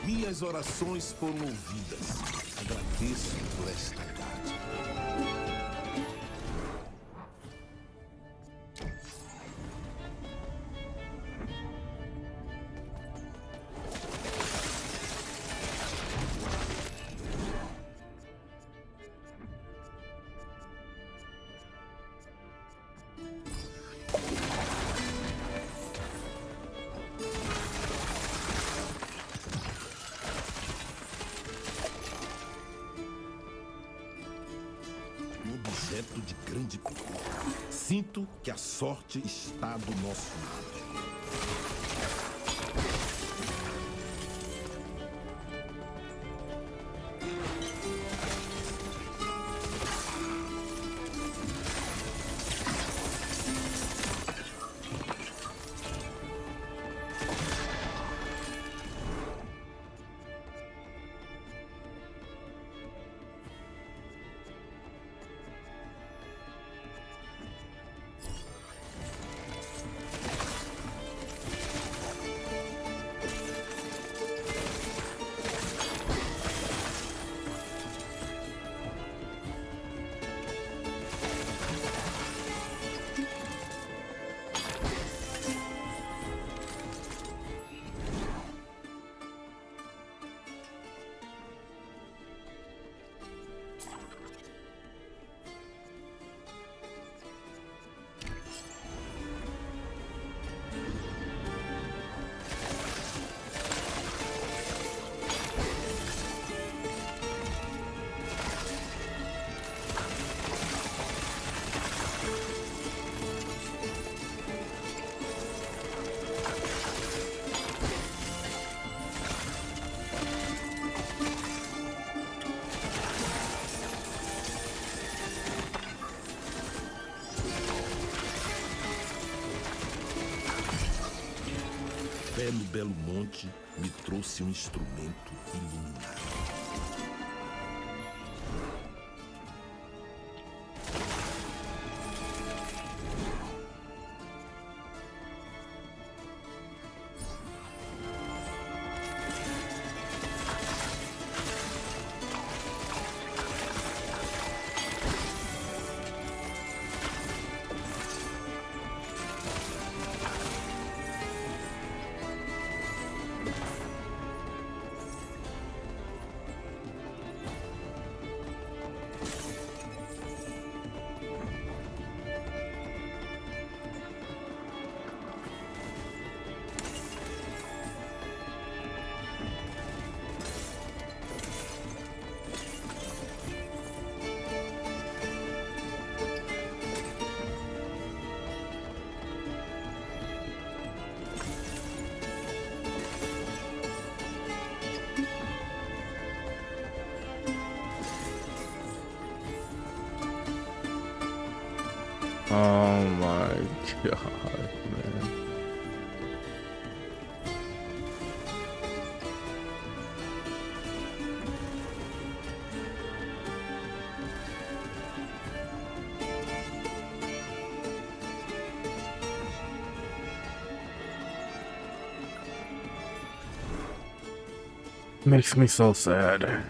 Minhas orações foram ouvidas. Agradeço por esta dádiva. Objeto de grande perigo. Sinto que a sorte está do nosso lado. Fé no Belo Monte me trouxe um instrumento iluminado. Oh my god, man. Makes me so sad.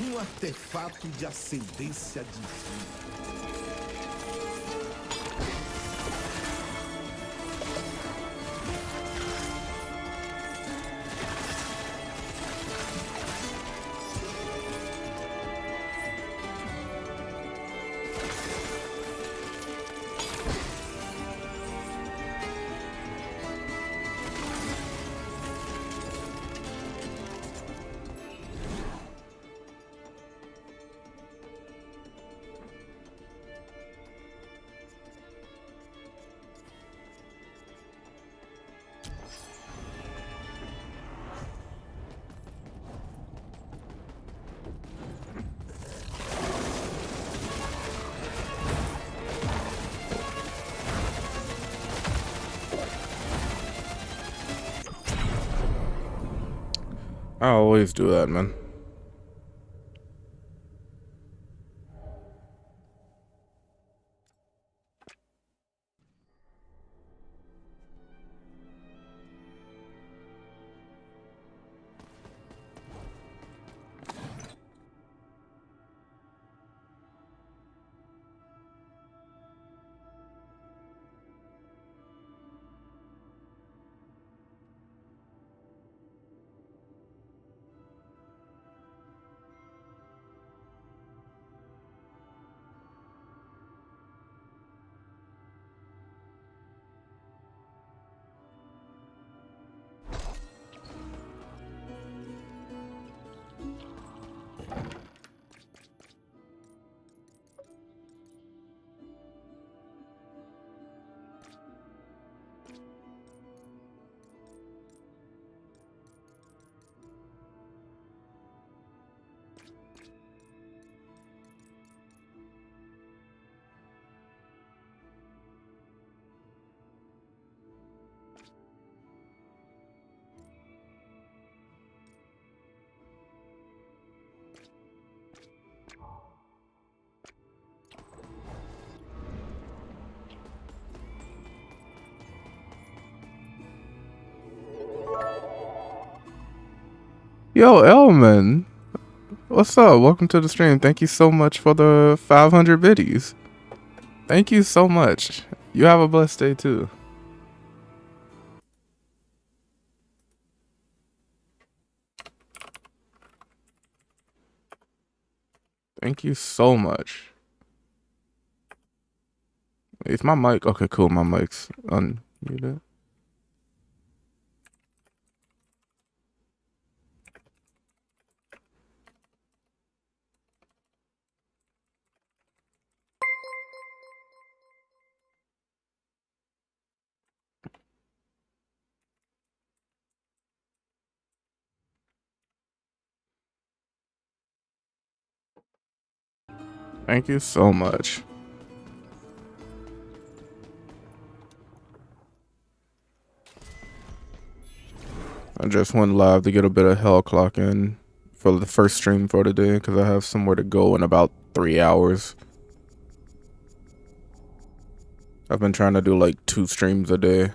Um artefato de ascendência divina. I always do that, man. Yo, Elman, what's up? Welcome to the stream. Thank you so much for the 500 biddies. Thank you so much. You have a blessed day too. Thank you so much. Is my mic okay? Cool. My mic's unmuted. Thank you so much. I just went live to get a bit of hell clock in for the first stream for the day because I have somewhere to go in about 3 hours. I've been trying to do like 2 streams a day.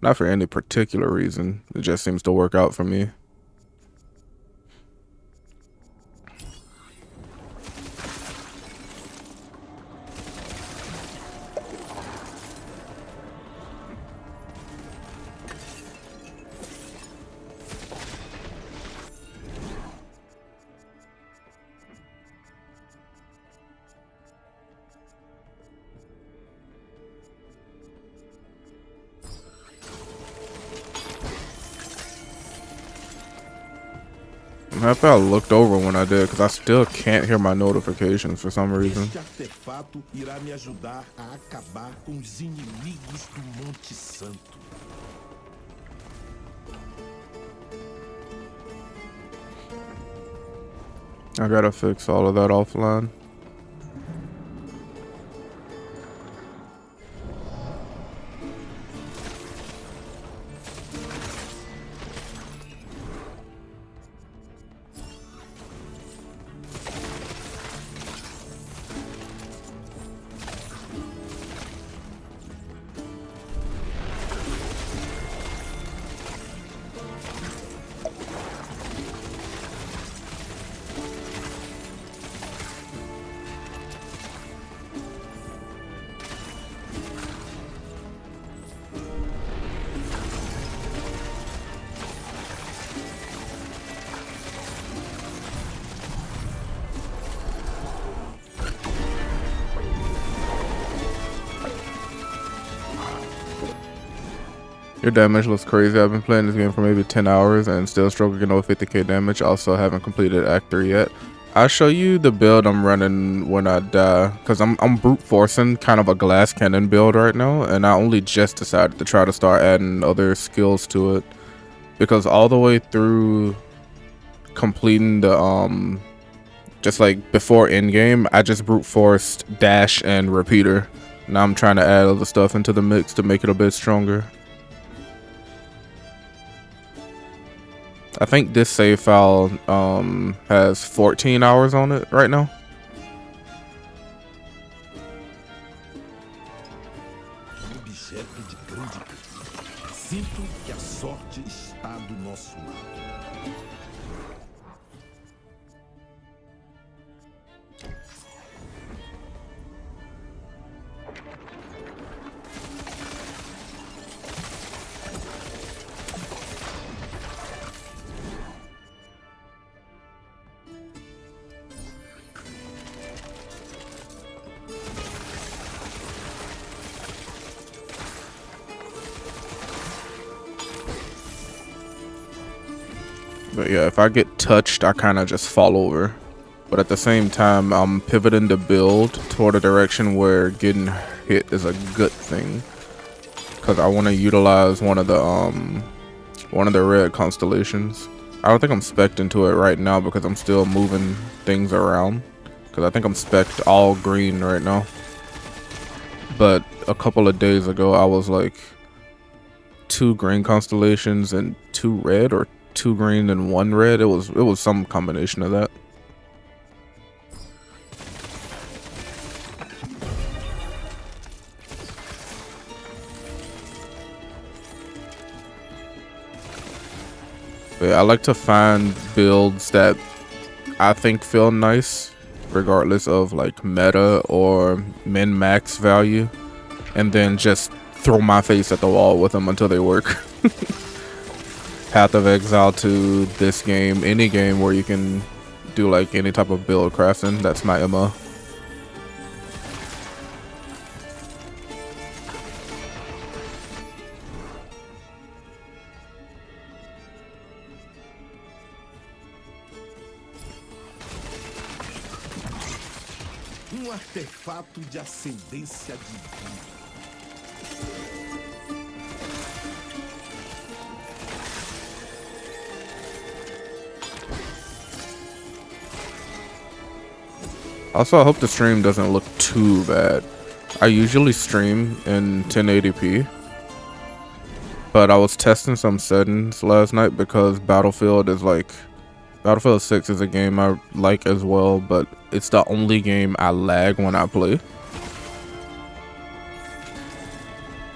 Not for any particular reason. It just seems to work out for me. I'm happy I looked over when I did, because I still can't hear my notifications for some reason. Este artefato irá me ajudar a acabar com os inimigos do Monte Santo. I gotta fix all of that offline. Your damage looks crazy. I've been playing this game for maybe 10 hours and still struggling over 50k damage. Also haven't completed Act 3 yet. I'll show you the build I'm running when I die, because I'm brute forcing kind of a glass cannon build right now, and I only just decided to try to start adding other skills to it, because all the way through completing the just like before end game, I just brute forced dash and repeater. Now I'm trying to add other stuff into the mix to make it a bit stronger. I think this save file has 14 hours on it right now. Objeto de grande perigo. Sinto que a sorte está do nosso lado. But yeah, if I get touched, I kind of just fall over. But at the same time, I'm pivoting the build toward a direction where getting hit is a good thing. Because I want to utilize one of the red constellations. I don't think I'm spec'd into it right now because I'm still moving things around. Because I think I'm spec'd all green right now. But a couple of days ago, I was like 2 green constellations and 2 red, or 2 green and 1 red. It was some combination of that. But yeah, I like to find builds that I think feel nice, regardless of like meta or min-max value, and then just throw my face at the wall with them until they work. Path of Exile to this game, any game where you can do like any type of build crafting, that's my MO. Artefato de ascendência divina. Also, I hope the stream doesn't look too bad. I usually stream in 1080p, but I was testing some settings last night because Battlefield 6 is a game I like as well, but it's the only game I lag when I play.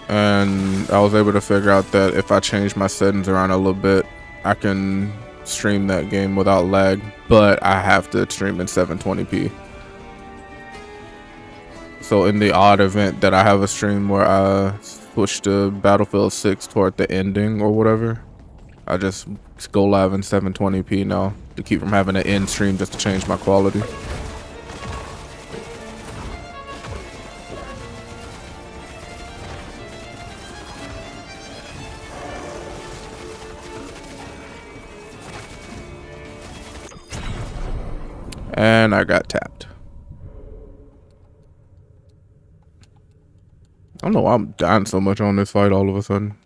And I was able to figure out that if I change my settings around a little bit, I can stream that game without lag, but I have to stream in 720p. So in the odd event that I have a stream where I switch to Battlefield 6 toward the ending or whatever, I just go live in 720p now to keep from having to end stream just to change my quality. And I got tapped. I don't know why I'm dying so much on this fight all of a sudden.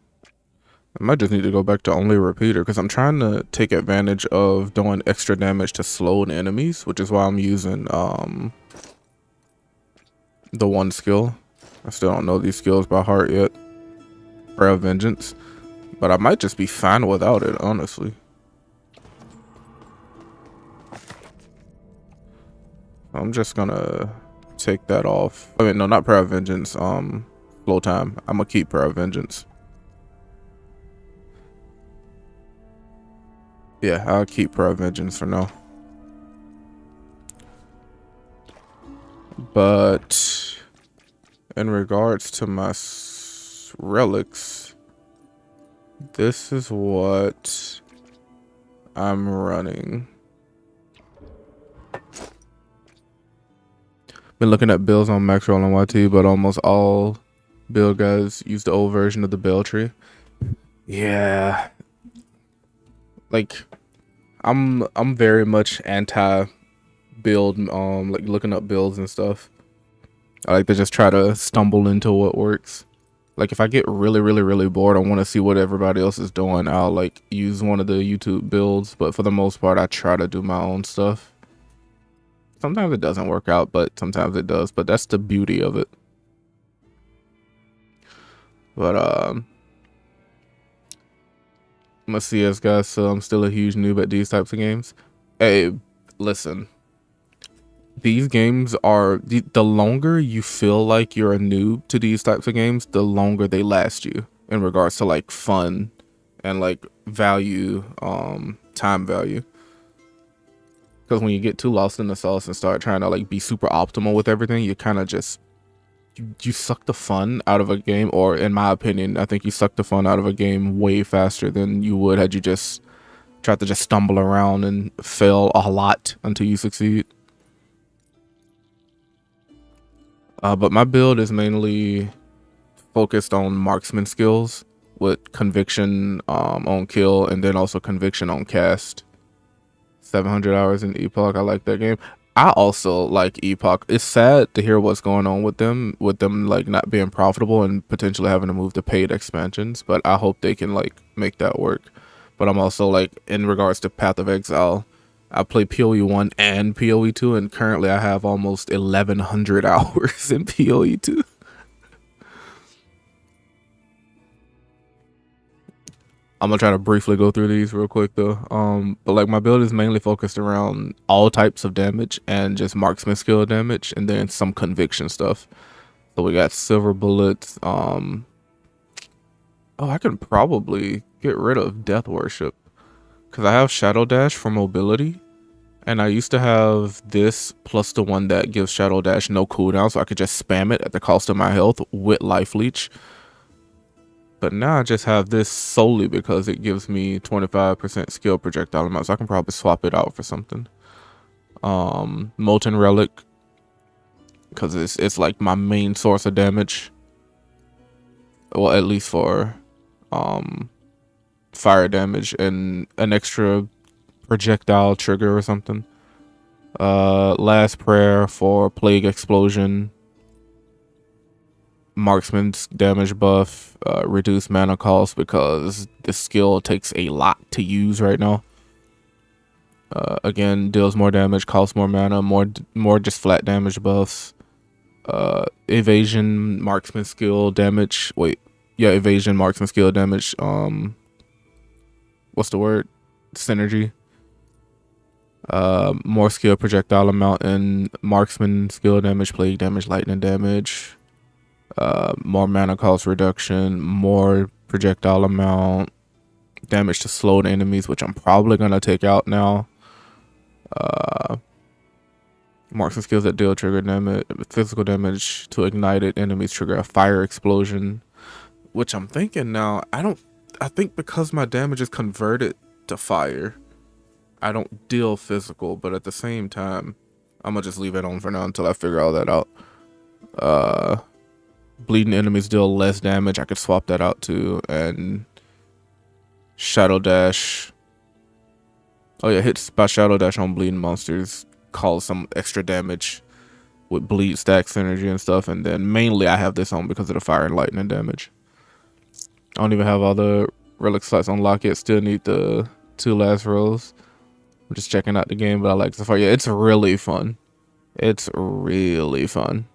I might just need to go back to only repeater because I'm trying to take advantage of doing extra damage to slowed enemies, which is why I'm using the one skill. I still don't know these skills by heart yet. Prayer of Vengeance. But I might just be fine without it, honestly. I'm just gonna take that off. I mean, no, not Prayer of Vengeance. Flow time. I'm gonna keep Prayer of Vengeance. Yeah, I'll keep Prayer of Vengeance for now. But in regards to my relics, this is what I'm running. Been looking at builds on Maxroll and YT, but almost all build guys use the old version of the build tree. Yeah. Like, I'm very much anti build, like looking up builds and stuff. I like to just try to stumble into what works. Like if I get really bored, I want to see what everybody else is doing, I'll like use one of the YouTube builds, but for the most part I try to do my own stuff. Sometimes it doesn't work out, but sometimes it does, but that's the beauty of it. But I'm a CS guy, so I'm still a huge noob at these types of games. Hey, listen. These games are the longer you feel like you're a noob to these types of games, the longer they last you in regards to like fun and like value, time value. Because when you get too lost in the sauce and start trying to like be super optimal with everything, you kind of just you suck the fun out of a game. Or in my opinion, I think you suck the fun out of a game way faster than you would had you just tried to just stumble around and fail a lot until you succeed. But my build is mainly focused on marksman skills with conviction on kill, and then also conviction on cast. 700 hours in Epoch. I like that game. I also like Epoch. It's sad to hear what's going on with them like not being profitable and potentially having to move to paid expansions, but I hope they can like make that work. But I'm also like, in regards to Path of Exile, I play PoE 1 and PoE 2, and currently I have almost 1100 hours in PoE 2. I'm gonna try to briefly go through these real quick though. But like my build is mainly focused around all types of damage and just marksman skill damage, and then some conviction stuff. So we got silver bullets. Oh, I can probably get rid of death worship because I have shadow dash for mobility, and I used to have this plus the one that gives shadow dash no cooldown, so I could just spam it at the cost of my health with life leech. But now I just have this solely because it gives me 25% skill projectile amount, so I can probably swap it out for something. Molten Relic, because it's like my main source of damage. Well, at least for fire damage, and an extra projectile trigger or something. Last Prayer for Plague Explosion. Marksman's damage buff, reduced mana cost because the skill takes a lot to use right now. Again, deals more damage, costs more mana, more just flat damage buffs. Evasion, marksman skill damage. Evasion, marksman skill damage. What's the word? Synergy. More skill projectile amount and marksman skill damage, plague damage, lightning damage. More mana cost reduction, more projectile amount, damage to slowed enemies, which I'm probably gonna take out now. Marksman skills that deal trigger damage, physical damage to ignited enemies trigger a fire explosion, which I'm thinking now, I think because my damage is converted to fire, I don't deal physical, but at the same time, I'm gonna just leave it on for now until I figure all that out. Bleeding enemies deal less damage. I could swap that out too. And Shadow Dash. Oh yeah, hits by Shadow Dash on bleeding monsters cause some extra damage with bleed stack synergy and stuff. And then mainly I have this on because of the fire and lightning damage. I don't even have all the relic slots unlocked yet. Still need the 2 last rows. I'm just checking out the game, but I like so far. Yeah, it's really fun. It's really fun.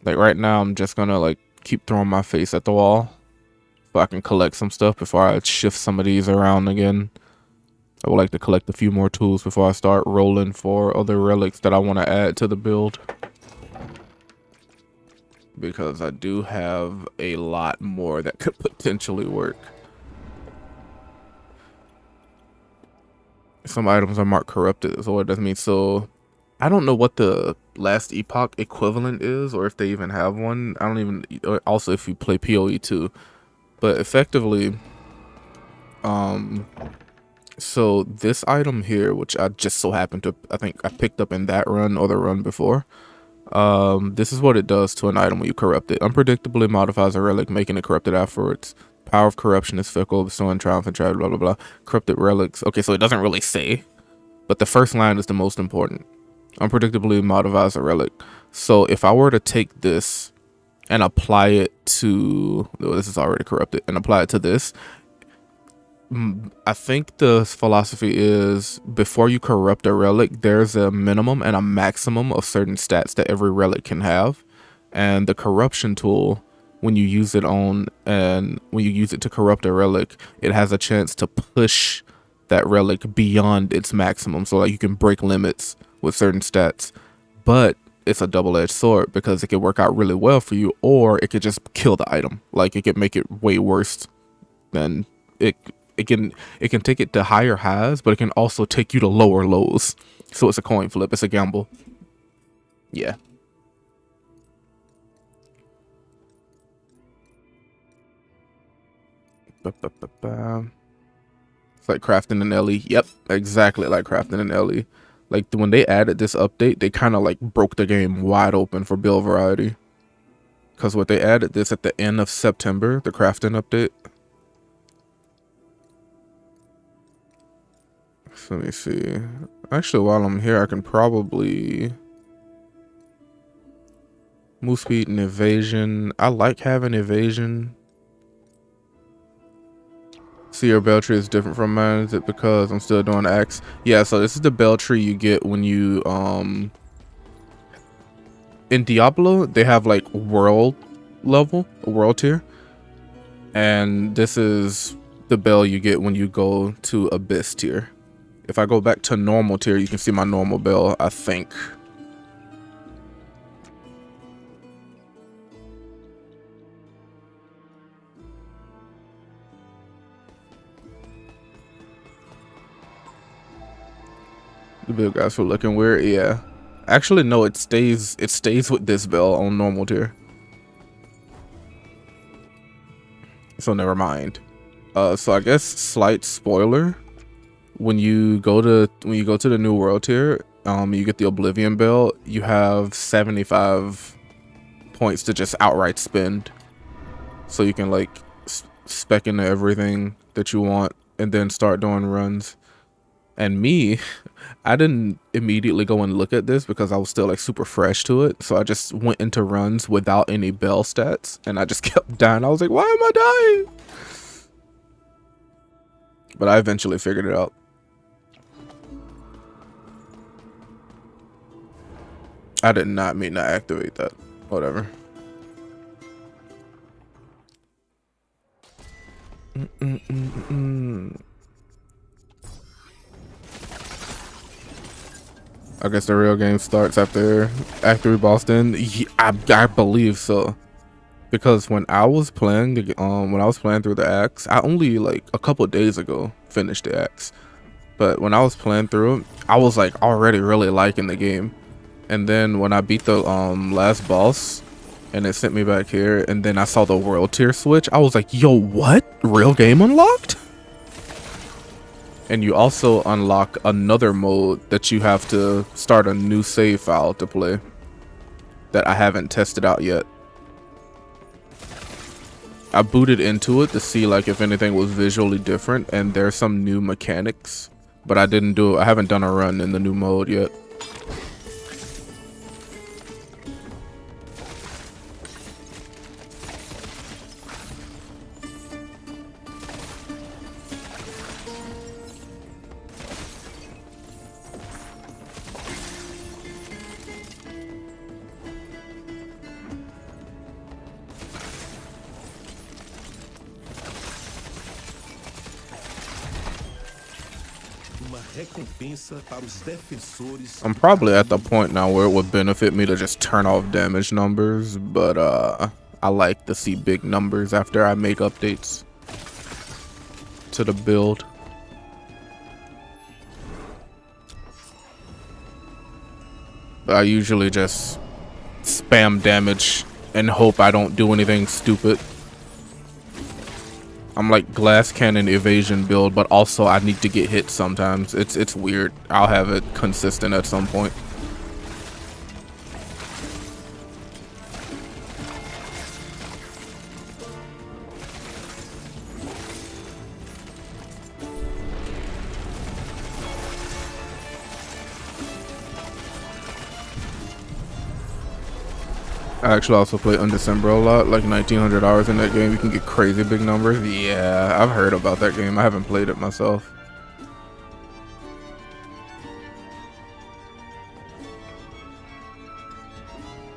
Like right now, I'm just gonna like keep throwing my face at the wall so I can collect some stuff before I shift some of these around again. I would like to collect a few more tools before I start rolling for other relics that I want to add to the build, because I do have a lot more that could potentially work. Some items are marked corrupted, so what does mean? So I don't know what the last Epoch equivalent is, or if they even have one. I don't even, also if you play PoE 2, but effectively, so this item here, which I just so happened to, I think I picked up in that run or the run before. This is what it does to an item when you corrupt it. Unpredictably modifies a relic, making it corrupted afterwards. Power of corruption is fickle, bestowing triumph and blah blah blah. Corrupted relics. Okay, so it doesn't really say, but the first line is the most important. Unpredictably modifies a relic. So if I were to take this and apply it to, this is already corrupted, and apply it to this, I think the philosophy is before you corrupt a relic, there's a minimum and a maximum of certain stats that every relic can have, and the corruption tool when you use it on, and when you use it to corrupt a relic, it has a chance to push that relic beyond its maximum. So like you can break limits with certain stats, but it's a double-edged sword because it can work out really well for you, or it could just kill the item. Like it could make it way worse than it can take it to higher highs, but it can also take you to lower lows. So it's a coin flip. It's a gamble. Yeah. It's like crafting an LE. Yep, exactly like crafting an LE. Like when they added this update, they kind of like broke the game wide open for build variety. Because what they added this at the end of September, the crafting update. So let me see. Actually, while I'm here, I can probably move speed and evasion. I like having evasion. See, your bell tree is different from mine. Is it because I'm still doing axe? Yeah, so this is the bell tree you get when you in Diablo, they have like world level, a world tier. And this is the bell you get when you go to abyss tier. If I go back to normal tier, you can see my normal bell, I think. The bill guys were looking weird. Yeah, actually no, it stays with this bell on normal tier. So never mind. So I guess slight spoiler. When you go to the new world tier, you get the Oblivion bell. You have 75 points to just outright spend, so you can like spec into everything that you want and then start doing runs. And me, I didn't immediately go and look at this because I was still like super fresh to it. So I just went into runs without any bell stats, and I just kept dying. I was like, why am I dying? But I eventually figured it out. I did not mean to activate that. Whatever. I guess the real game starts after we bossed in. Yeah, I believe so. Because when I was playing through the axe, I only like a couple days ago finished the axe. But when I was playing through it, I was like already really liking the game. And then when I beat the last boss and it sent me back here, and then I saw the world tier switch, I was like, yo, what? Real game unlocked? And you also unlock another mode that you have to start a new save file to play that I haven't tested out yet. I booted into it to see like if anything was visually different, and there's some new mechanics, but I haven't done a run in the new mode yet. I'm probably at the point now where it would benefit me to just turn off damage numbers, but I like to see big numbers after I make updates to the build. I usually just spam damage and hope I don't do anything stupid. I'm like glass cannon evasion build, but also I need to get hit sometimes. It's weird. I'll have it consistent at some point. I actually also play Undecember a lot, like 1900 hours in that game. You can get crazy big numbers. Yeah, I've heard about that game. I haven't played it myself.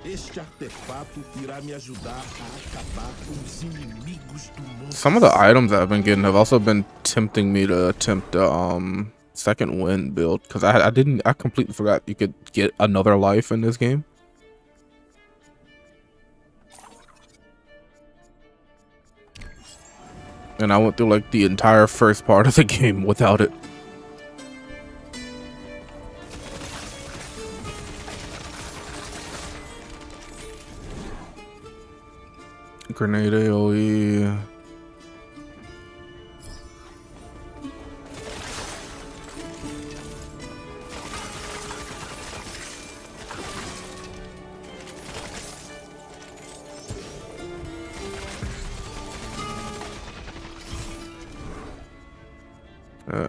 Este artefato irá me ajudar a acabar com os inimigos do mundo. Some of the items I've been getting have also been tempting me to attempt the second wind build, because I completely forgot you could get another life in this game. And I went through like the entire first part of the game without it. Grenade AoE.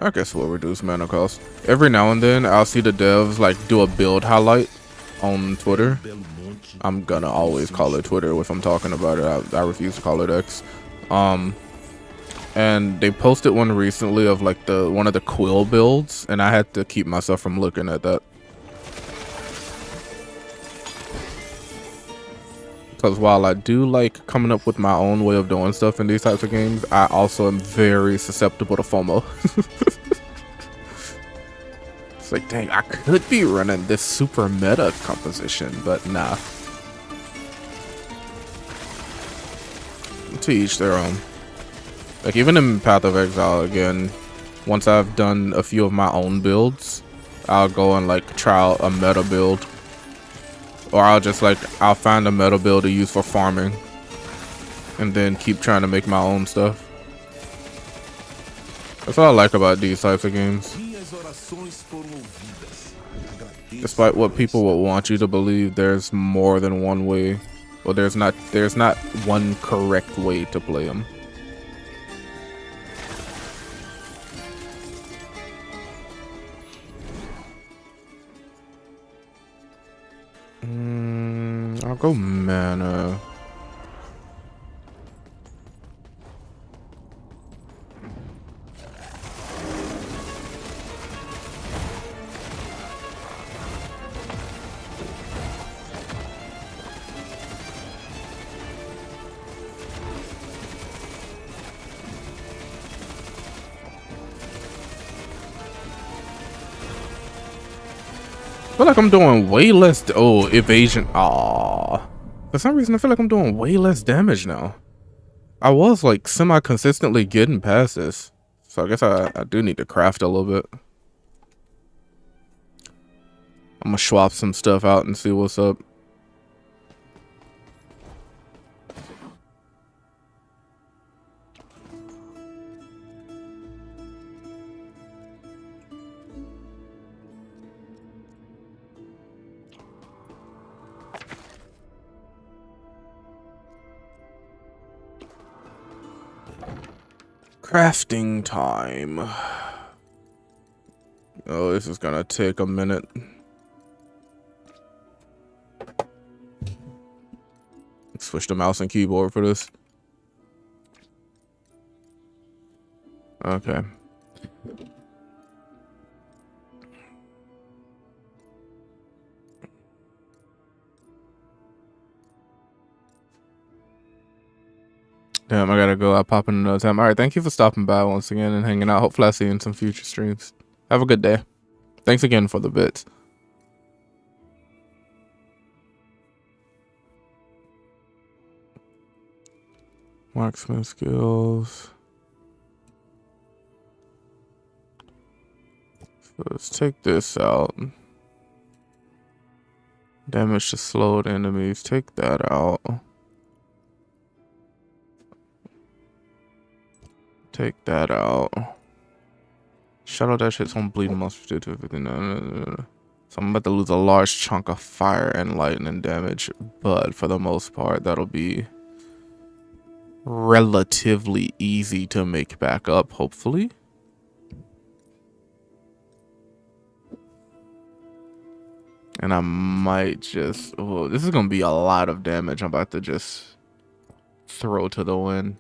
I guess we'll reduce mana cost. Every now and then, I'll see the devs like do a build highlight on Twitter. I'm gonna always call it Twitter if I'm talking about it. I refuse to call it X. And they posted one recently of like one of the Quill builds, and I had to keep myself from looking at that. Because while I do like coming up with my own way of doing stuff in these types of games, I also am very susceptible to FOMO. It's like, dang, I could be running this super meta composition, but nah. To each their own. Like, even in Path of Exile, again, once I've done a few of my own builds, I'll go and like try a meta build. Or I'll find a meta build to use for farming. And then keep trying to make my own stuff. That's what I like about these types of games. Despite what people will want you to believe, there's more than one way. Well, there's not one correct way to play them. I'll go mana. I feel like I'm doing way less. Oh, evasion. Aww. For some reason, I feel like I'm doing way less damage now. I was like semi-consistently getting past this. So I guess I do need to craft a little bit. I'm gonna swap some stuff out and see what's up. Crafting time. Oh, this is gonna take a minute. Switch the mouse and keyboard for this. Okay. Damn, I gotta go. I'll pop in another time. Alright, thank you for stopping by once again and hanging out. Hopefully I see you in some future streams. Have a good day. Thanks again for the bits. Marksman skills. So let's take this out. Damage to slowed enemies. Take that out. Take that out. Shadow Dash hits on bleeding monsters. So I'm about to lose a large chunk of fire and lightning damage, but for the most part, that'll be relatively easy to make back up, hopefully. And I might just... Oh, this is going to be a lot of damage I'm about to just throw to the wind.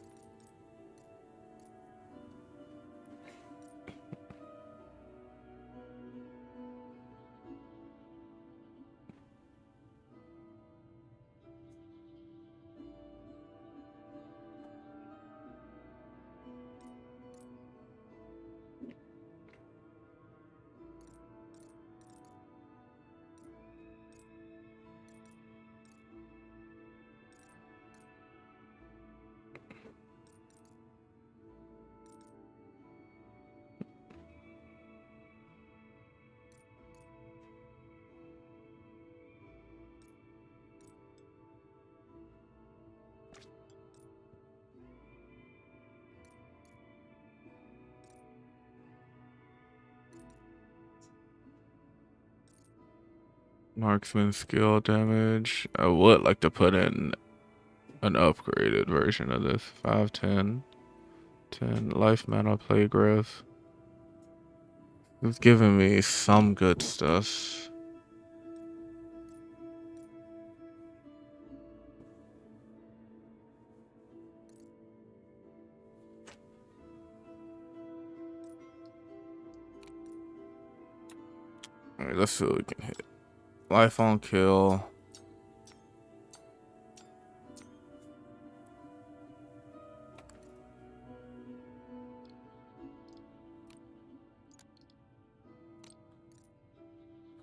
Marksman skill damage. I would like to put in an upgraded version of this. 5, 10, 10 life mana plague growth. It's giving me some good stuff. Alright, let's see what we can hit. Life on kill.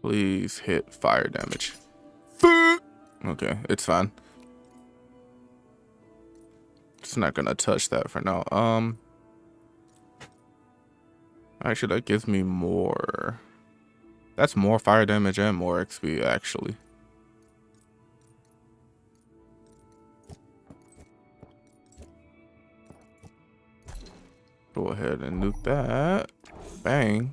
Please hit fire damage. Okay, it's fine. It's not gonna touch that for now. Actually, that gives me more. That's more fire damage and more XP, actually. Go ahead and nuke that. Bang.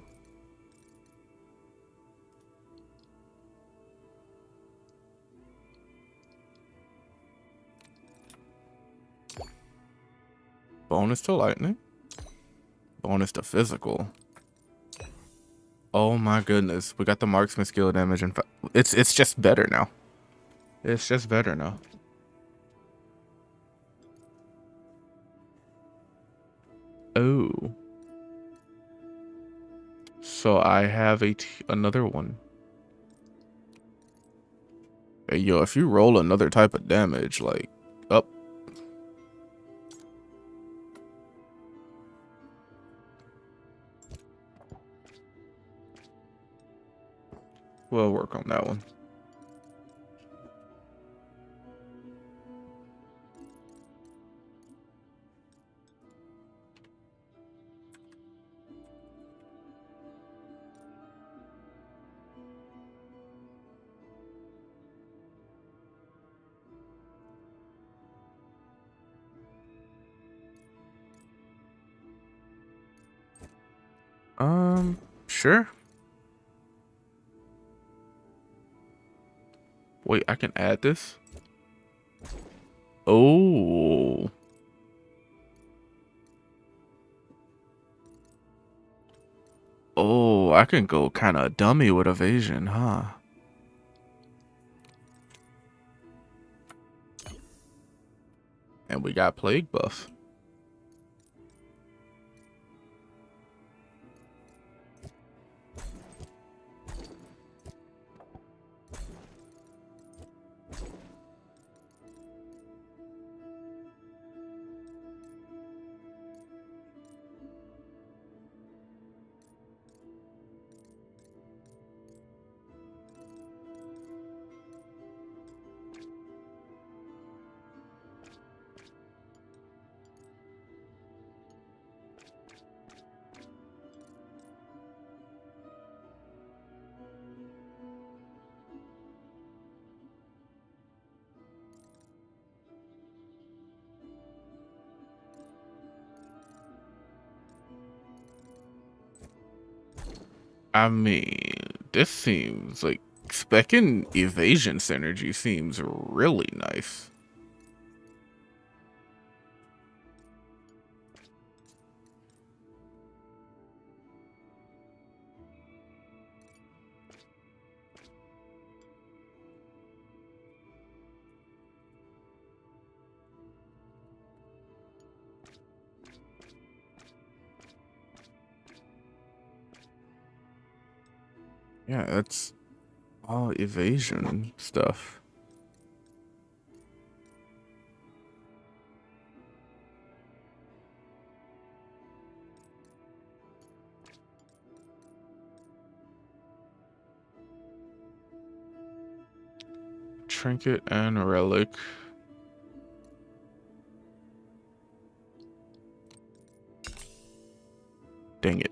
Bonus to lightning. Bonus to physical. Oh my goodness. We got the marksman skill damage and it's just better now. It's just better now. Oh. So I have another one. Hey, yo, if you roll another type of damage, like up. We'll work on that one. Sure. Wait, I can add this? Oh. Oh, I can go kind of dummy with evasion, huh? And we got plague buff. I mean, this seems like specking evasion synergy seems really nice. Yeah, that's all evasion stuff. Trinket and relic. Dang it.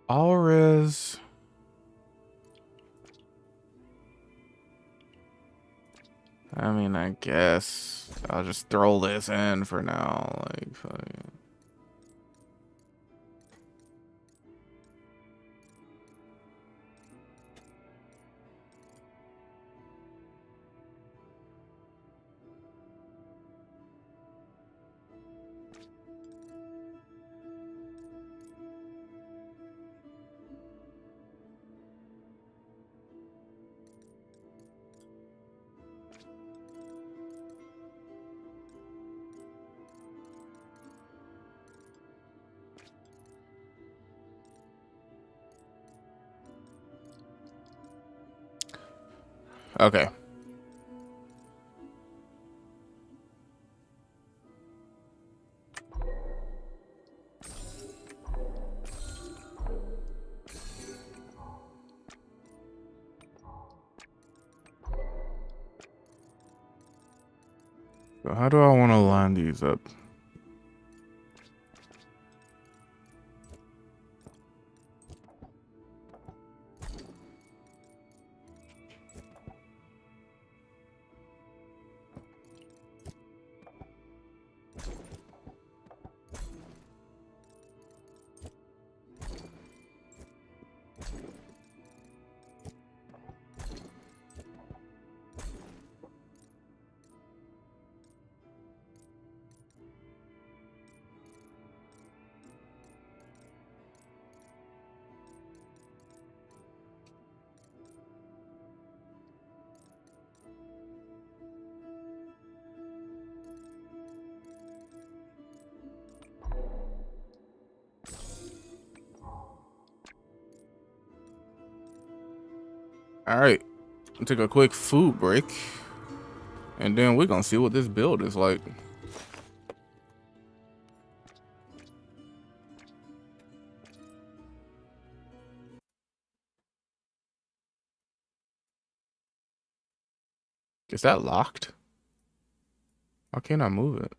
Alres. I mean, I guess I'll just throw this in for now. Like, fucking. Okay. So how do I want to line these up? All right. Take a quick food break. And then we're going to see what this build is like. Is that locked? Why can't I move it?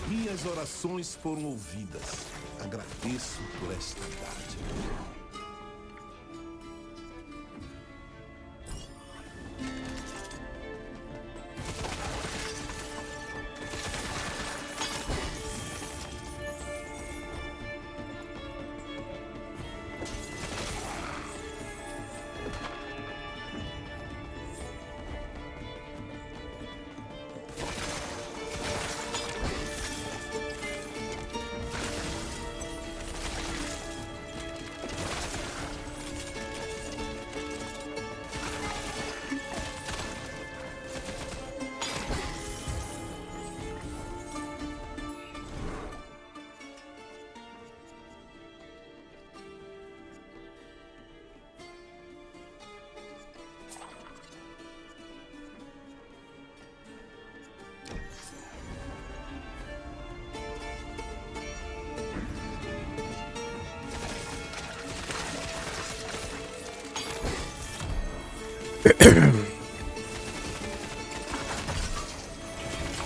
Minhas orações foram ouvidas. Agradeço por esta dádiva.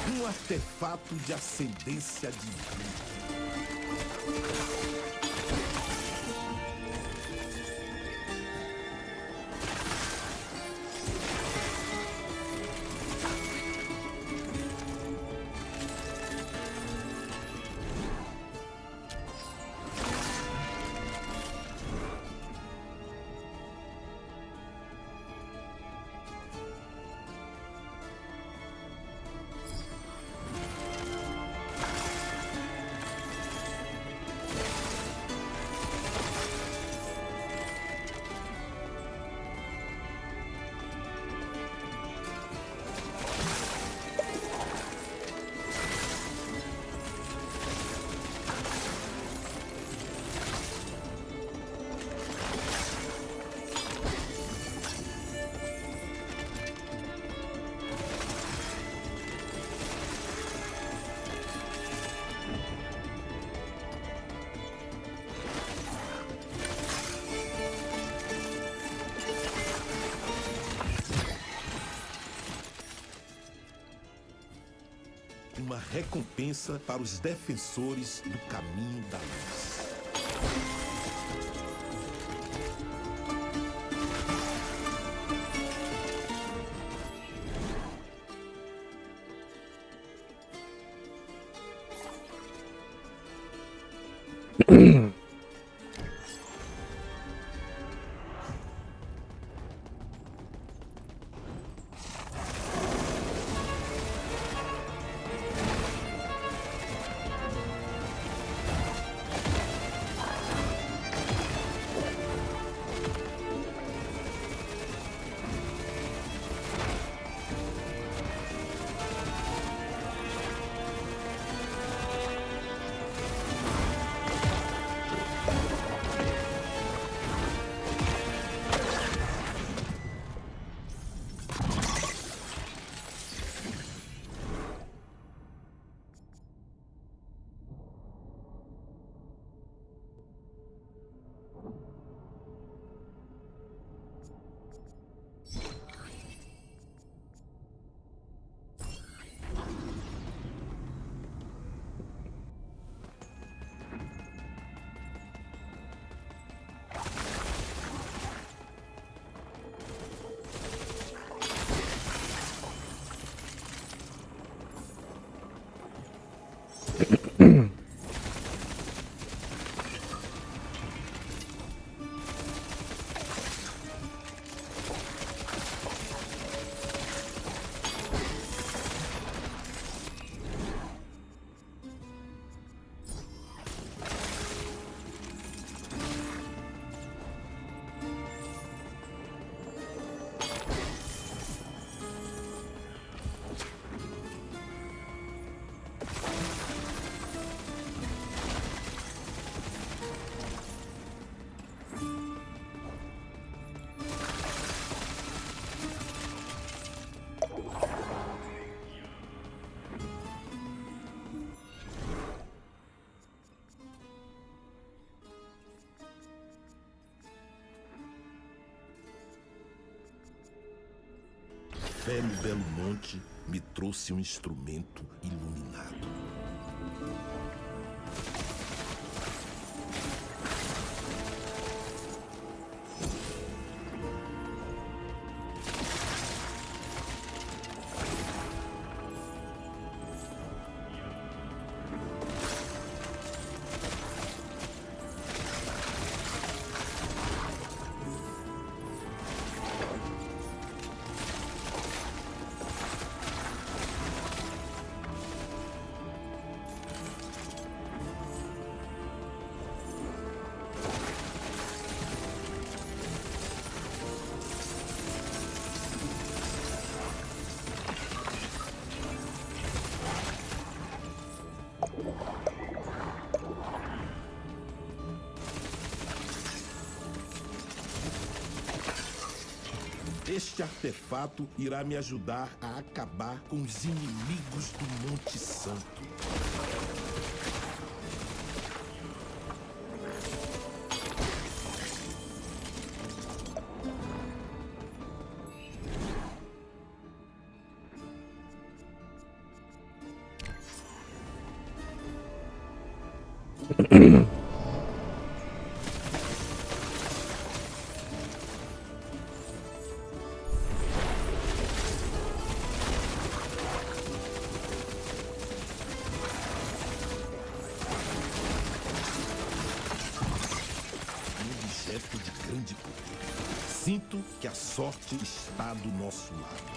Um artefato de ascendência divina. Uma recompensa para os defensores do caminho da luz. fé no belo monte me trouxe um instrumento iluminado. Este artefato irá me ajudar a acabar com os inimigos do Monte Santo. Objeto de grande poder. Sinto que a sorte está do nosso lado.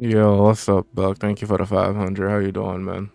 Yo, what's up, Buck? Thank you for the 500. How you doing, man?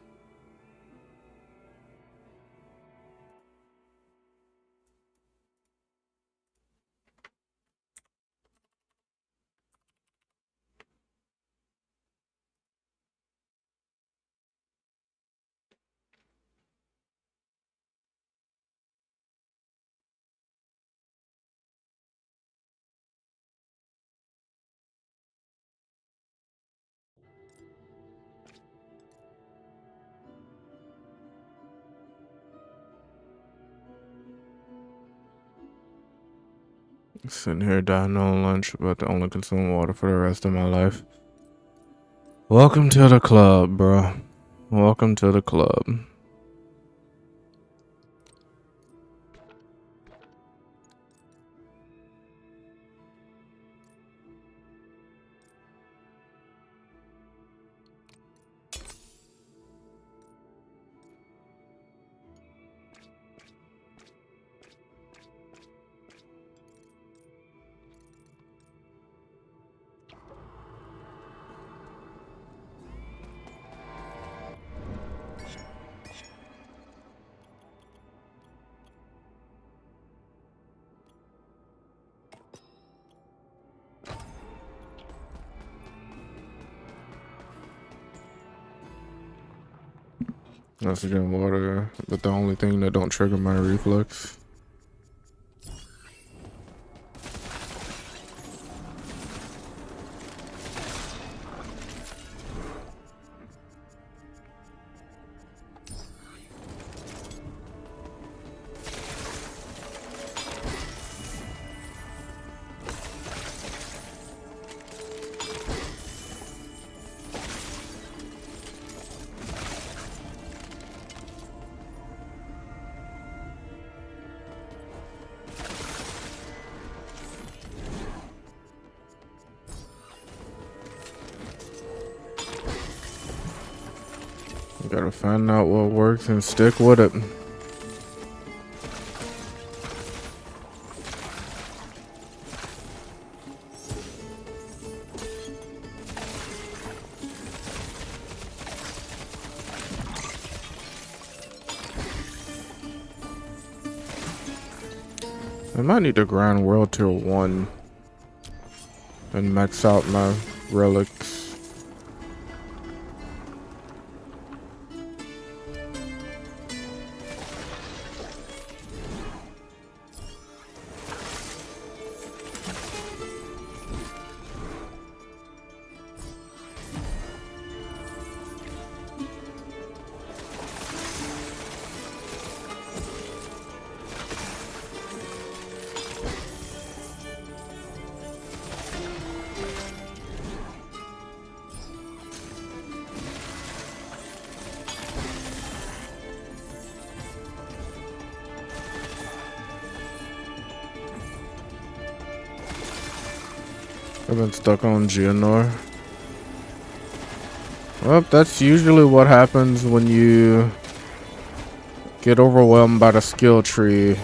Sitting here dying on lunch, about to only consume water for the rest of my life. Welcome to the club, bro. Welcome to the club. Oxygen water, but the only thing that don't trigger my reflex. Gotta find out what works and stick with it. I might need to grind World Tier 1 and max out my relics. I've been stuck on Geonor. Well, that's usually what happens when you get overwhelmed by the skill tree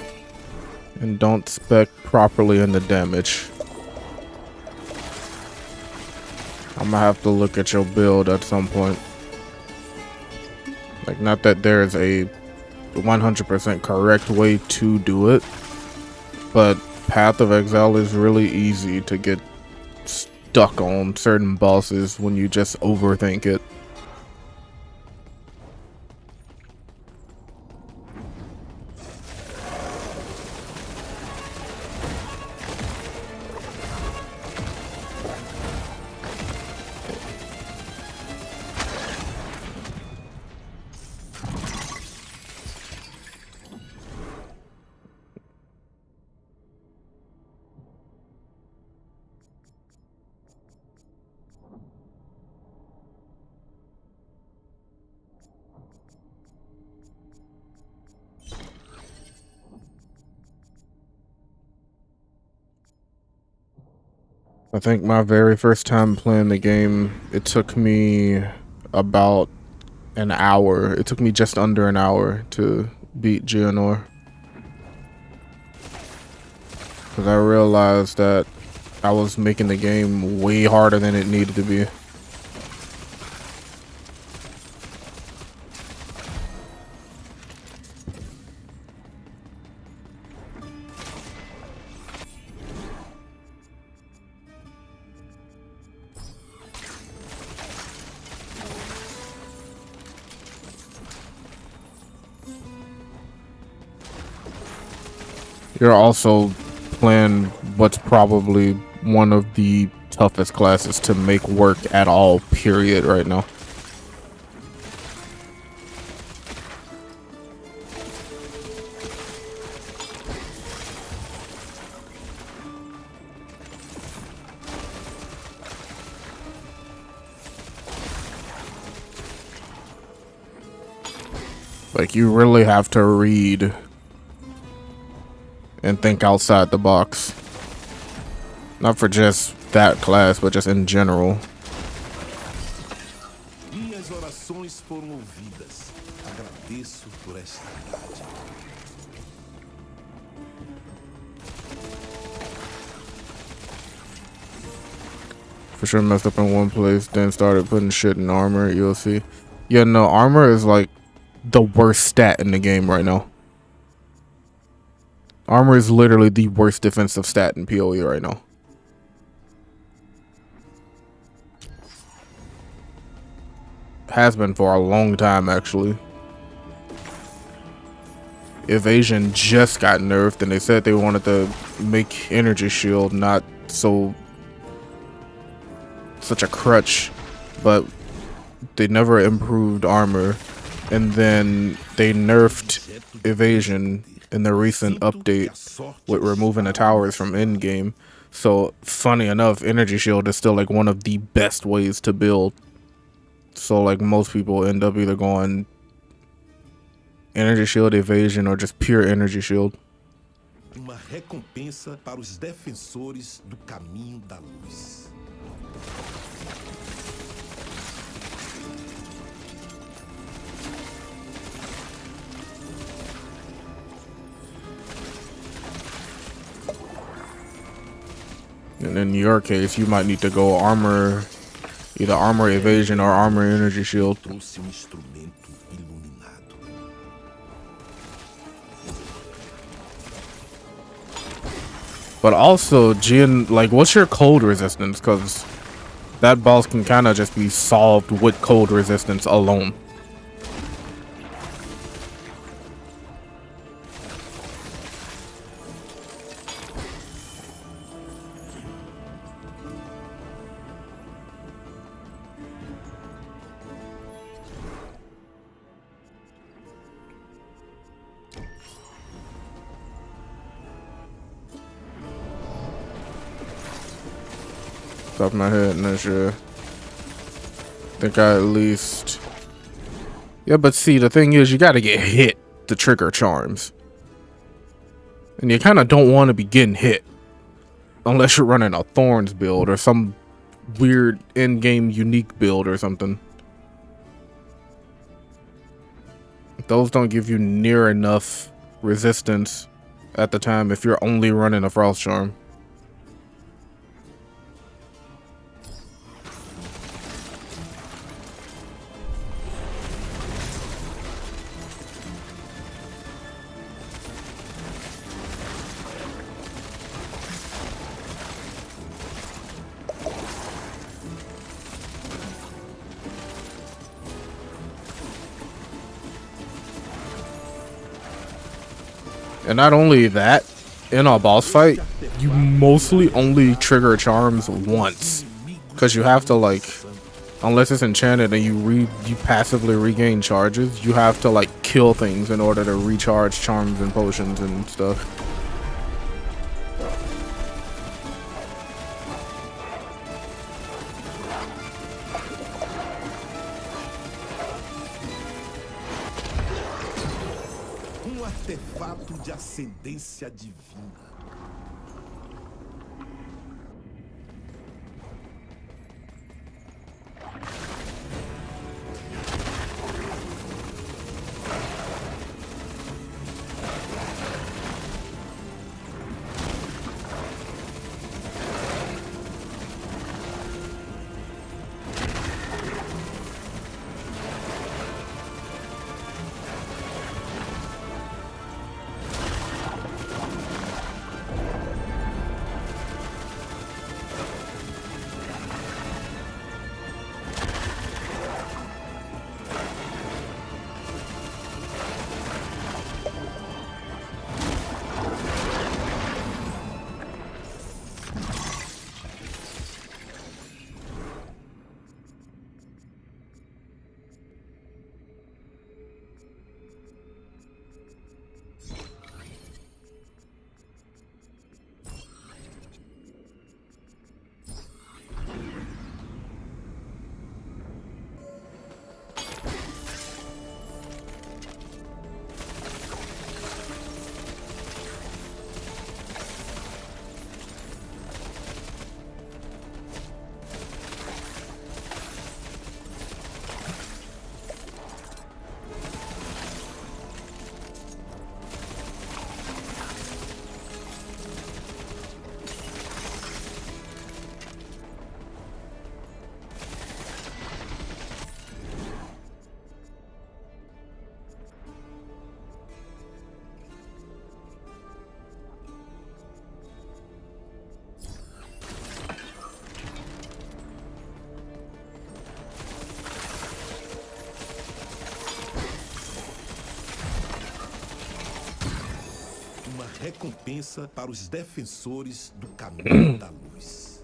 and don't spec properly in the damage. I'm gonna have to look at your build at some point. Like, not that there's a 100% correct way to do it, but Path of Exile is really easy to get stuck on certain bosses when you just overthink it. I think my very first time playing the game, it took me about an hour. It took me just under an hour to beat Geonor. Because I realized that I was making the game way harder than it needed to be. You're also playing what's probably one of the toughest classes to make work at all, period, right now. Like, you really have to read and think outside the box. Not for just that class, but just in general. Minhas orações foram ouvidas. Agradeço por esta dádiva. For sure messed up in one place, then started putting shit in armor, you'll see. Yeah, no, armor is like the worst stat in the game right now. Armor is literally the worst defensive stat in PoE right now. Has been for a long time, actually. Evasion just got nerfed, and they said they wanted to make Energy Shield not such a crutch, but they never improved armor, and then they nerfed Evasion in the recent update with removing the towers from endgame. So funny enough, Energy Shield is still like one of the best ways to build. So like most people end up either going Energy Shield, Evasion, or just pure Energy Shield. Uma recompensa para os defensores do caminho da luz. And in your case, you might need to go armor, either armor evasion or armor energy shield. Trouxe instrumento iluminado. But also, Jin, like, what's your cold resistance? Because that boss can kind of just be solved with cold resistance alone. Top of my head, not sure. Think I at least. Yeah, but see, the thing is, you gotta get hit to trigger charms. And you kind of don't want to be getting hit. Unless you're running a Thorns build or some weird in-game unique build or something. Those don't give you near enough resistance at the time if you're only running a Frost Charm. And not only that, in a boss fight, you mostly only trigger charms once. Because you have to, like, unless it's enchanted and you passively regain charges, you have to, like, kill things in order to recharge charms and potions and stuff. Artefato de ascendência divina. recompensa para os defensores do caminho da luz.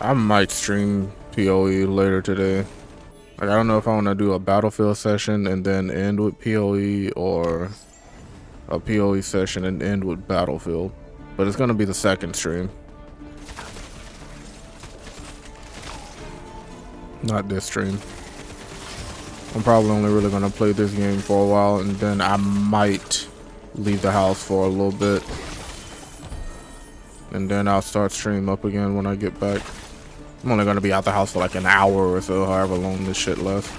I might stream PoE later today. Like, I don't know if I want to do a Battlefield session and then end with PoE, or a PoE session and end with Battlefield. But it's gonna be the second stream, not this stream. I'm probably only really gonna play this game for a while, and then I might leave the house for a little bit, and then I'll start stream up again when I get back. I'm only gonna be out the house for like an hour or so, however long this shit lasts.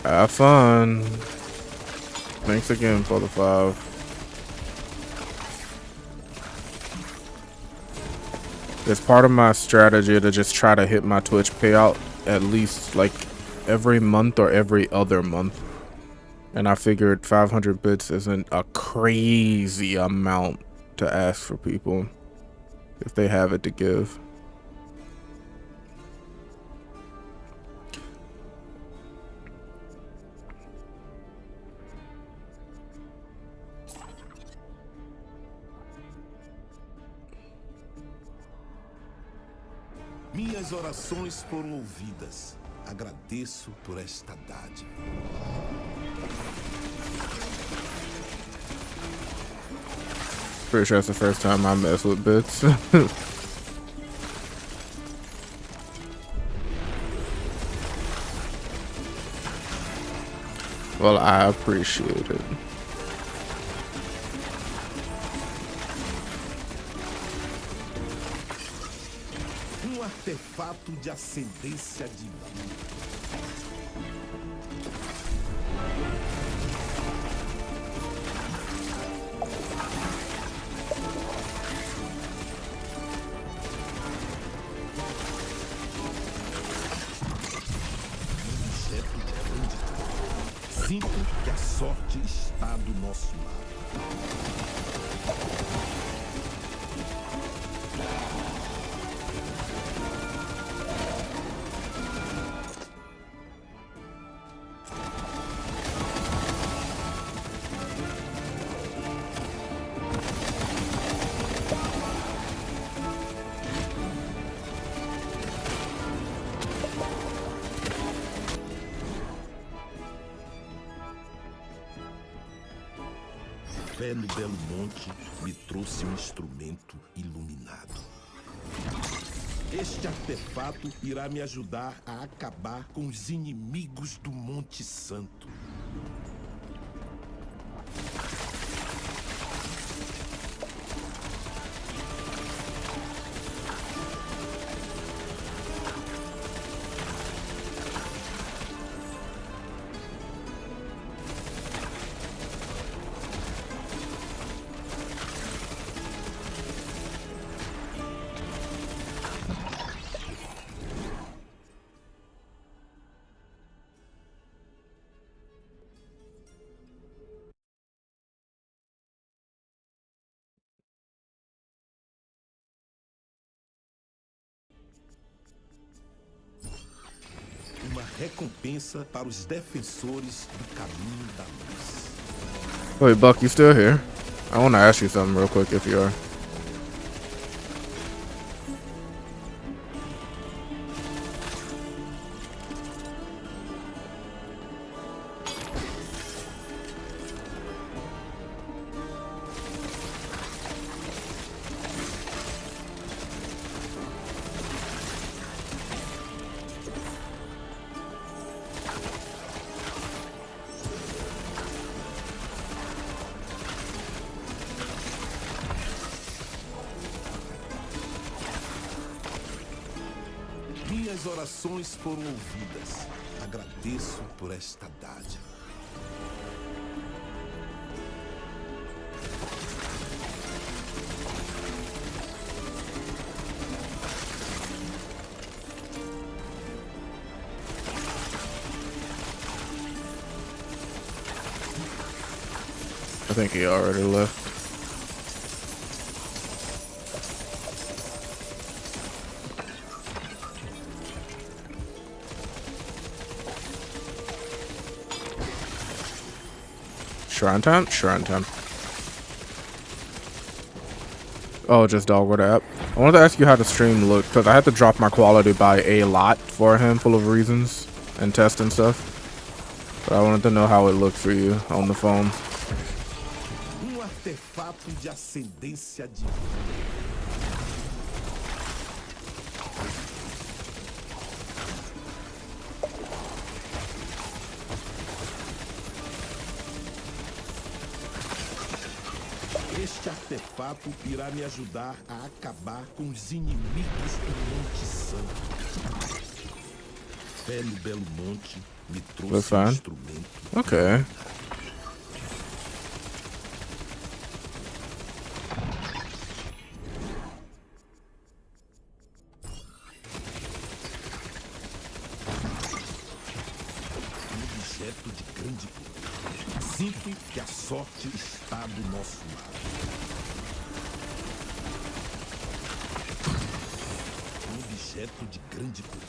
Have fun. Thanks again for the 5. It's part of my strategy to just try to hit my Twitch payout at least like every month or every other month. And I figured 500 bits isn't a crazy amount to ask for people if they have it to give. Minhas orações foram ouvidas. Agradeço por esta dádiva. Pretty sure that's the first time I mess with bits. Well, I appreciate it. Artefato de ascendência divina. Objeto de grande. Sinto que a sorte está do nosso lado. Fé no belo monte me trouxe um instrumento iluminado. Este artefato irá me ajudar a acabar com os inimigos do Monte Santo. Uma recompensa para os defensores do caminho da luz. Wait, Buck, you still here? I want to ask you something real quick if you are. orações foram ouvidas. Agradeço por esta dádiva. I think he already left. Shrine time? Shrine time. Oh, just Dogwood app. I wanted to ask you how the stream looked, because I had to drop my quality by a lot for a handful of reasons and test and stuff. But I wanted to know how it looked for you on the phone. Artefato de ascendência divina. Este artefato irá me ajudar a acabar com os inimigos do Monte Santo. Fé no Belo Monte me trouxe um instrumento. Okay. Objeto de grande poder. Sinto que a sorte está do nosso lado. Objeto de grande poder.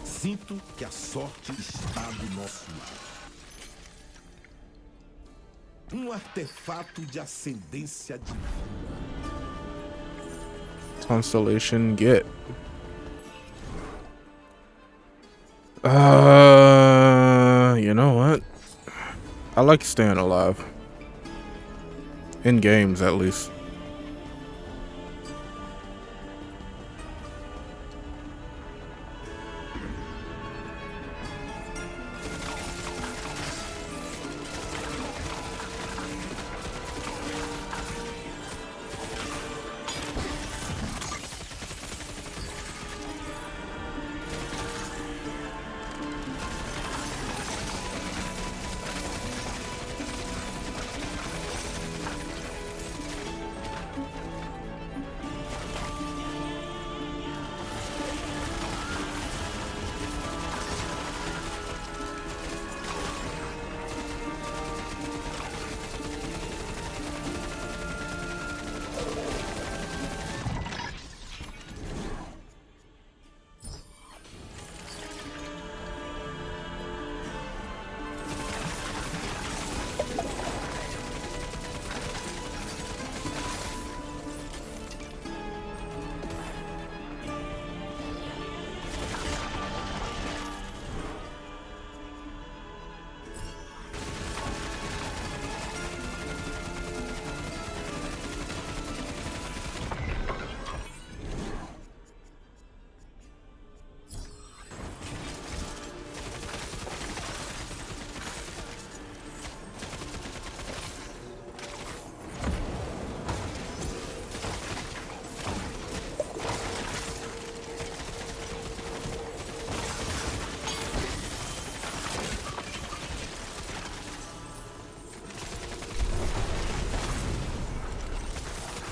Sinto que a sorte está do nosso lado. Artefato de ascendência divina. Constellation get. You know what? I like staying alive. In games, at least.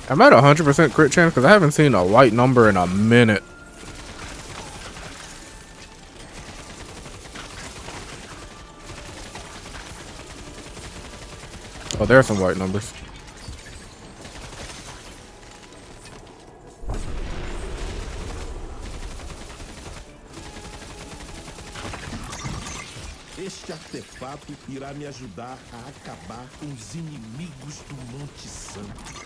I'm at 100% crit chance because I haven't seen a white number in a minute. Oh, there are some white numbers. Este artefato irá me ajudar a acabar com os inimigos do Monte Santo.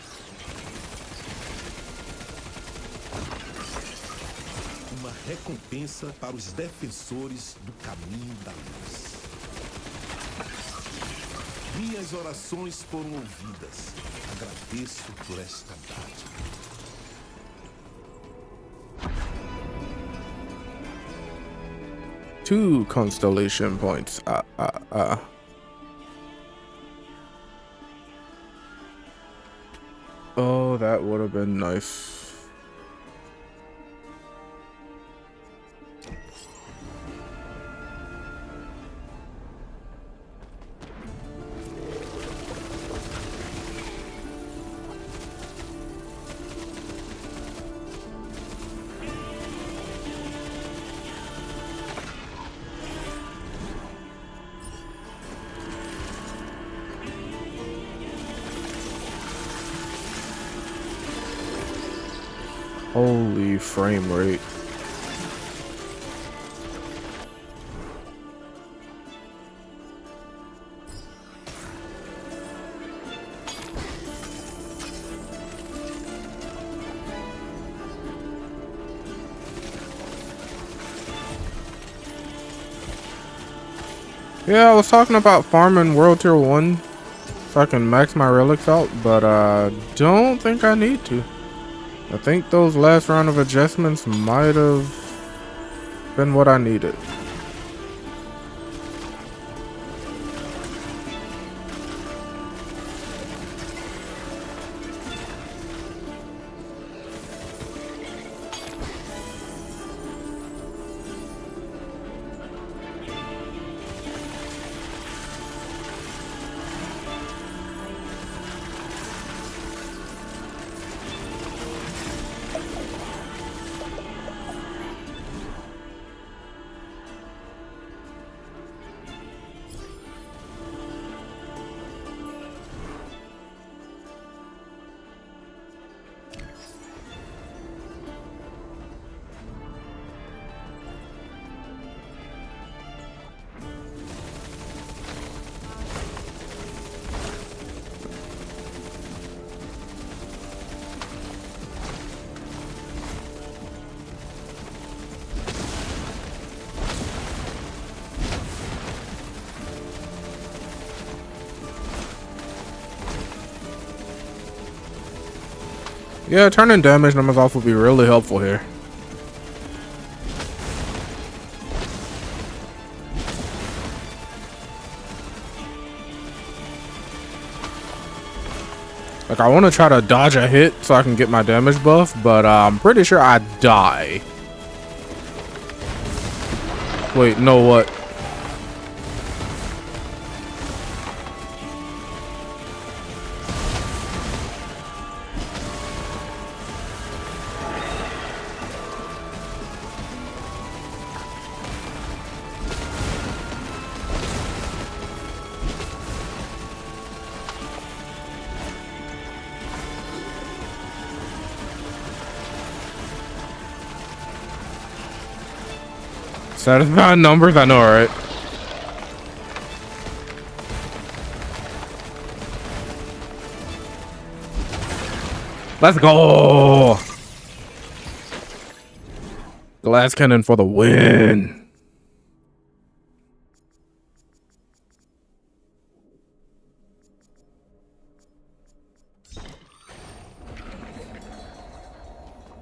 Uma recompensa para os defensores do caminho da luz. Minhas orações foram ouvidas. Agradeço por esta dádiva. Two constellation points. Oh, that would have been nice. Holy frame rate. Yeah, I was talking about farming World Tier 1 so I can max my relics out, but I don't think I need to. I think those last round of adjustments might have been what I needed. Yeah, turning damage numbers off would be really helpful here. Like, I want to try to dodge a hit so I can get my damage buff, but I'm pretty sure I die. Wait, no, what? Satisfying numbers, I know, right? Let's go! Glass cannon for the win.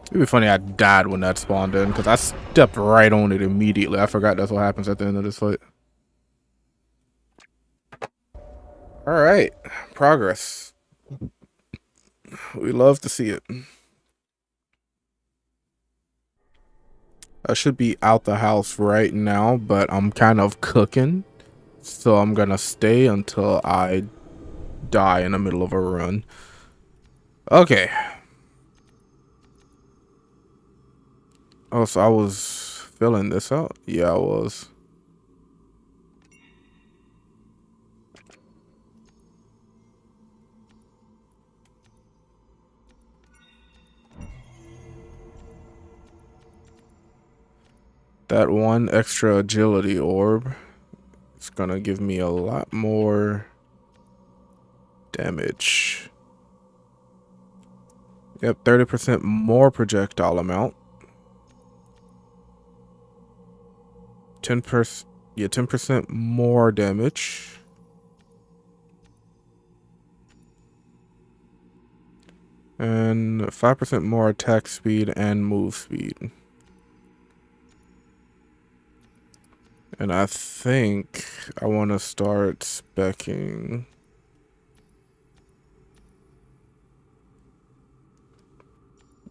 It'd be funny I died when that spawned in, because I stepped right on it immediately. I forgot that's what happens at the end of this fight. Alright. Progress. We love to see it. I should be out the house right now, but I'm kind of cooking. So I'm gonna stay until I die in the middle of a run. Okay. Oh, so I was filling this out? Yeah, I was. That one extra agility orb is gonna give me a lot more damage. Yep, 30% more projectile amount. 10%, yeah, 10% more damage. And 5% more attack speed and move speed. And I think I want to start speccing.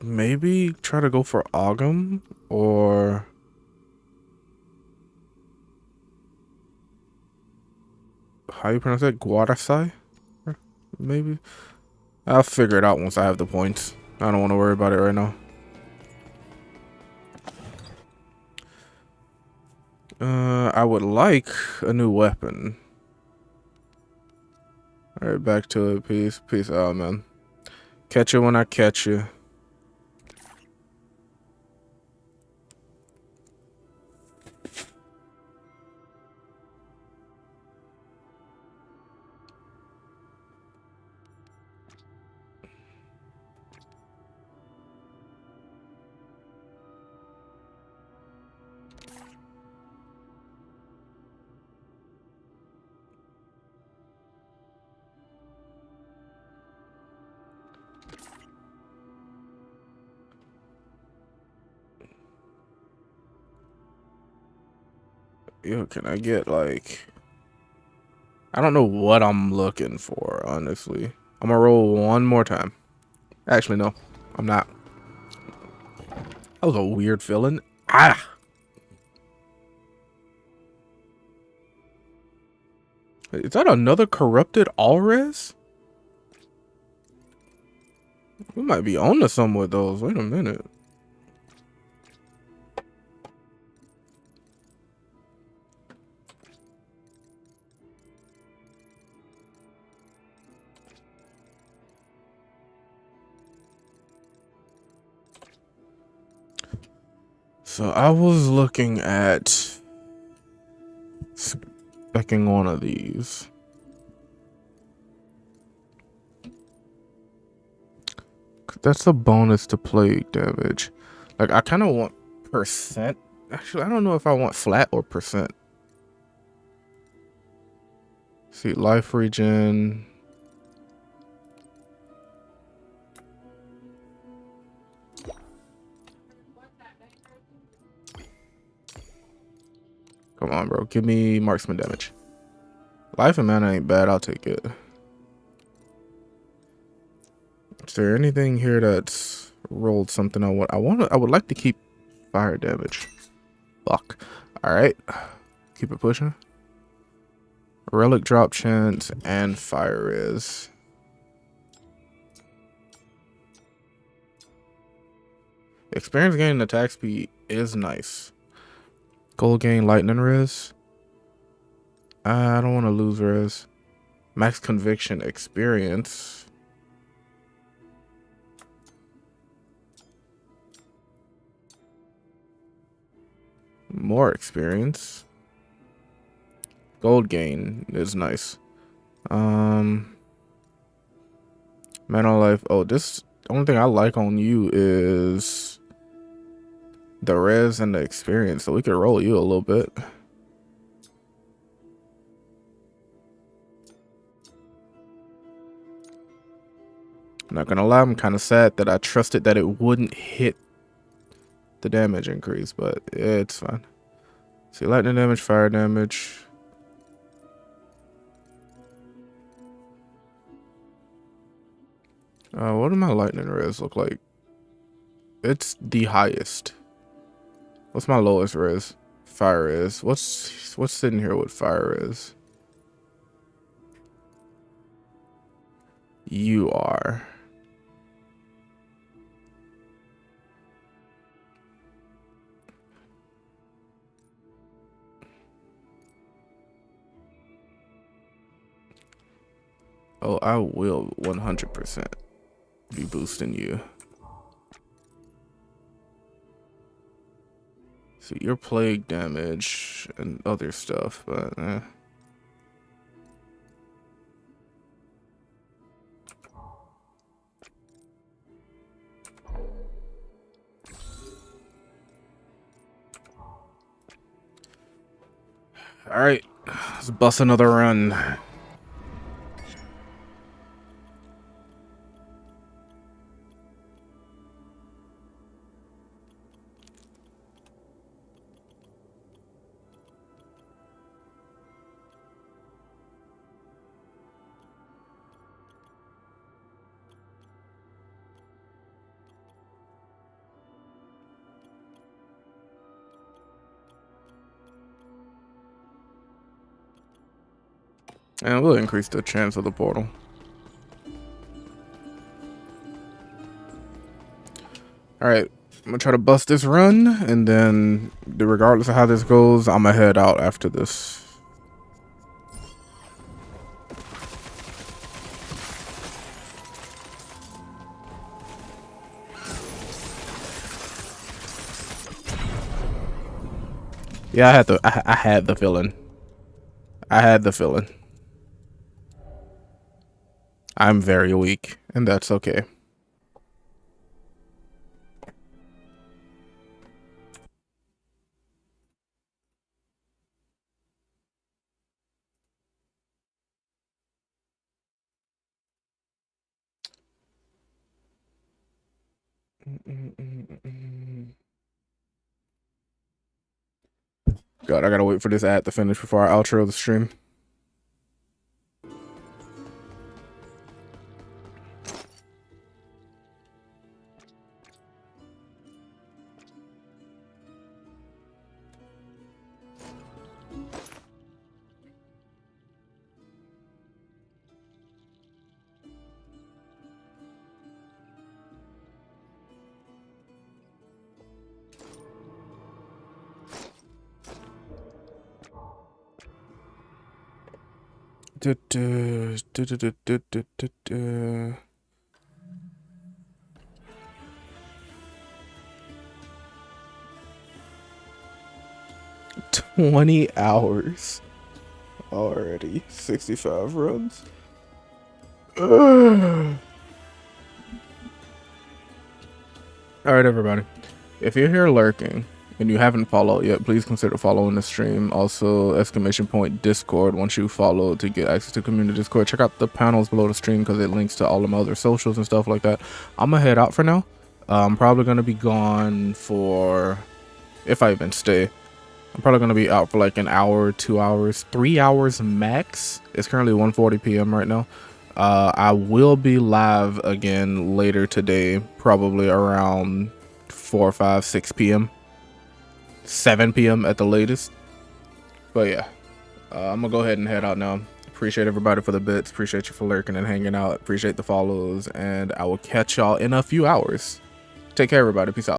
Maybe try to go for Ogum or how you pronounce it? Guarasai? Maybe. I'll figure it out once I have the points. I don't want to worry about it right now. I would like a new weapon. Alright, back to it. Peace. Peace out, man. Catch you when I catch you. Yo, can I get like... I don't know what I'm looking for, honestly. I'm gonna roll one more time. Actually, no. I'm not. That was a weird feeling. Ah! Is that another corrupted Alres? We might be on to something with those. Wait a minute. So I was looking at specing one of these. That's a bonus to plague damage. Like, I kind of want percent. Actually, I don't know if I want flat or percent. See, life regen. Come on, bro. Give me marksman damage. Life and mana ain't bad. I'll take it. Is there anything here that's rolled something I want? I would like to keep fire damage. Fuck. All right. Keep it pushing. Relic drop chance and fire is. Experience gain and attack speed is nice. Gold gain lightning res. I don't want to lose res. Max conviction experience. More experience. Gold gain is nice. Mana life. Oh, this the only thing I like on you is the res and the experience, so we could roll you a little bit. I'm not gonna lie, I'm kind of sad that I trusted that it wouldn't hit the damage increase, but it's fine. See, lightning damage, fire damage. What do my lightning res look like? It's the highest. What's my lowest res? Fire is. What's sitting here with fire is? You are. Oh, I will 100% be boosting you. So your plague damage and other stuff, but all right, let's bust another run. And we'll increase the chance of the portal. All right, I'm gonna try to bust this run, and then regardless of how this goes, I'm gonna head out after this. Yeah, I had the feeling. I had the feeling. I'm very weak, and that's okay. God, I gotta wait for this ad to finish before I outro the stream. Du- du- du- du- du- du- du- du- du. 20 hours already. 65 runs. All right, everybody. If you're here lurking and you haven't followed yet, please consider following the stream. Also, !Discord once you follow to get access to community Discord. Check out the panels below the stream because it links to all of my other socials and stuff like that. I'm gonna head out for now. I'm probably gonna be gone for, if I even stay, I'm probably gonna be out for like an hour, 2 hours, 3 hours max. It's currently 1:40 p.m. right now. I will be live again later today, probably around 4, 5, 6 p.m. 7 p.m. at the latest. But yeah, I'm gonna go ahead and head out now. Appreciate everybody for the bits. Appreciate you for lurking and hanging out. Appreciate the follows, and I will catch y'all in a few hours. Take care, everybody. Peace out.